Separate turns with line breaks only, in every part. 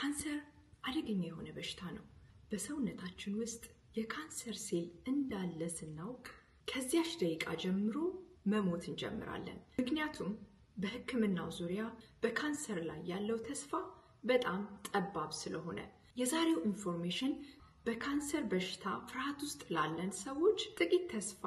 ካንሰር አደገኛ የሆነ በሽታ ነው። በሰውነታችን ውስጥ የካንሰር ሴል እንዳለ ስናውቅ ከዚያች ደቂቃ ጀምሮ መሞት እንጀምራለን። ምክንያቱም በሕክምናው ዙሪያ በካንሰር ላይ ያለው ተስፋ በጣም ጠባብ ስለሆነ የዛሬው ኢንፎርሜሽን በካንሰር በሽታ ፍርሃት ውስጥ ላለን ሰዎች ጥቂት ተስፋ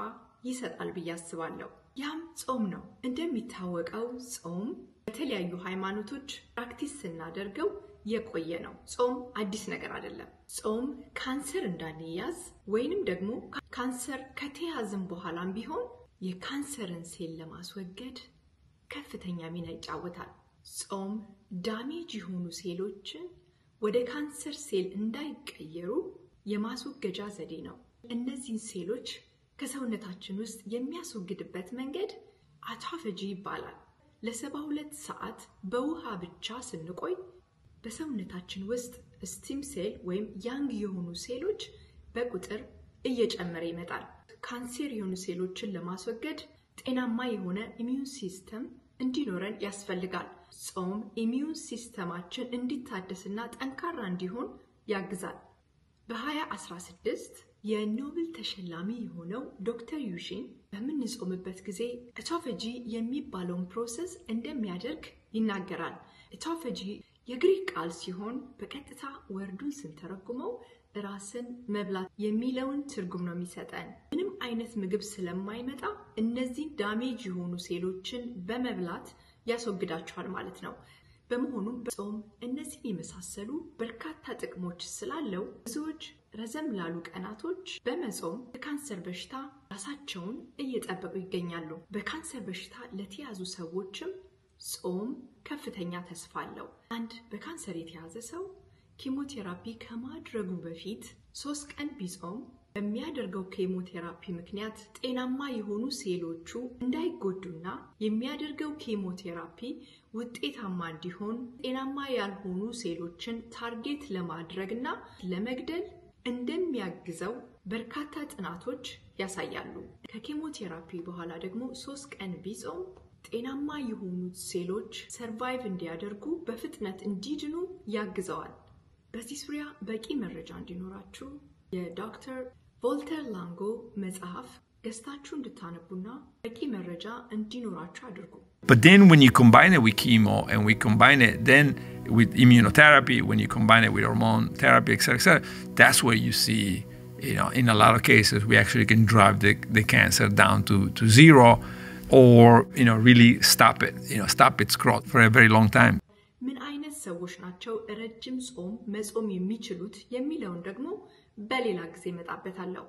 ይሰጣል ብዬ አስባለሁ። ያም ጾም ነው። እንደሚታወቀው ጾም በተለያዩ ሃይማኖቶች ፕራክቲስ ስናደርገው የቆየ ነው። ጾም አዲስ ነገር አይደለም። ጾም ካንሰር እንዳንያዝ ወይንም ደግሞ ካንሰር ከተያዘን በኋላም ቢሆን የካንሰርን ሴል ለማስወገድ ከፍተኛ ሚና ይጫወታል። ጾም ዳሜጅ የሆኑ ሴሎችን ወደ ካንሰር ሴል እንዳይቀየሩ የማስወገጃ ዘዴ ነው። እነዚህን ሴሎች ከሰውነታችን ውስጥ የሚያስወግድበት መንገድ አውቶፋጂ ይባላል። ለ72 ሰዓት በውሃ ብቻ ስንቆይ በሰውነታችን ውስጥ ስቲም ሴል ወይም ያንግ የሆኑ ሴሎች በቁጥር እየጨመረ ይመጣል። ካንሰር የሆኑ ሴሎችን ለማስወገድ ጤናማ የሆነ ኢሚዩን ሲስተም እንዲኖረን ያስፈልጋል። ጾም ኢሚዩን ሲስተማችን እንዲታደስና ጠንካራ እንዲሆን ያግዛል። በ2016 የኖቤል ተሸላሚ የሆነው ዶክተር ዩሺን በምንጾምበት ጊዜ አውቶፋጂ የሚባለውን ፕሮሰስ እንደሚያደርግ ይናገራል። አውቶፋጂ የግሪክ ቃል ሲሆን በቀጥታ ወርዱን ስንተረጉመው ራስን መብላት የሚለውን ትርጉም ነው የሚሰጠን። ምንም አይነት ምግብ ስለማይመጣ እነዚህ ዳሜጅ የሆኑ ሴሎችን በመብላት ያስወግዳቸዋል ማለት ነው። በመሆኑም በጾም እነዚህን የመሳሰሉ በርካታ ጥቅሞች ስላለው ብዙዎች ረዘም ላሉ ቀናቶች በመጾም የካንሰር በሽታ ራሳቸውን እየጠበቁ ይገኛሉ። በካንሰር በሽታ ለተያዙ ሰዎችም ጾም ከፍተኛ ተስፋ አለው። አንድ በካንሰር የተያዘ ሰው ኬሞቴራፒ ከማድረጉ በፊት 3 ቀን ቢጾም በሚያደርገው ኬሞቴራፒ ምክንያት ጤናማ የሆኑ ሴሎቹ እንዳይጎዱና የሚያደርገው ኬሞቴራፒ ውጤታማ እንዲሆን ጤናማ ያልሆኑ ሴሎችን ታርጌት ለማድረግና ለመግደል እንደሚያግዘው በርካታ ጥናቶች ያሳያሉ። ከኬሞቴራፒ በኋላ ደግሞ 3 ቀን ቢጾም ጤናማ የሆኑ ሴሎች ሰርቫይቭ እንዲያደርጉ በፍጥነት እንዲድኑ ያግዘዋል። በዚህ ዙሪያ በቂ መረጃ እንዲኖራችሁ የዶክተር ቮልተር ላንጎ መጽሐፍ ገዝታችሁ እንድታነቡና በቂ መረጃ እንዲኖራችሁ አድርጉ።
But then when you combine it with chemo and we combine it then with immunotherapy, when you combine it with hormone therapy, etc., that's where you see, in a lot of cases, we actually can drive the cancer down to zero or, really stop its growth for a very long time.
ምን አይነት ሰዎች ናቸው ረጅም ጾም መጾም የሚችሉት የሚለውን ደግሞ በሌላ ጊዜ መጣበታለሁ።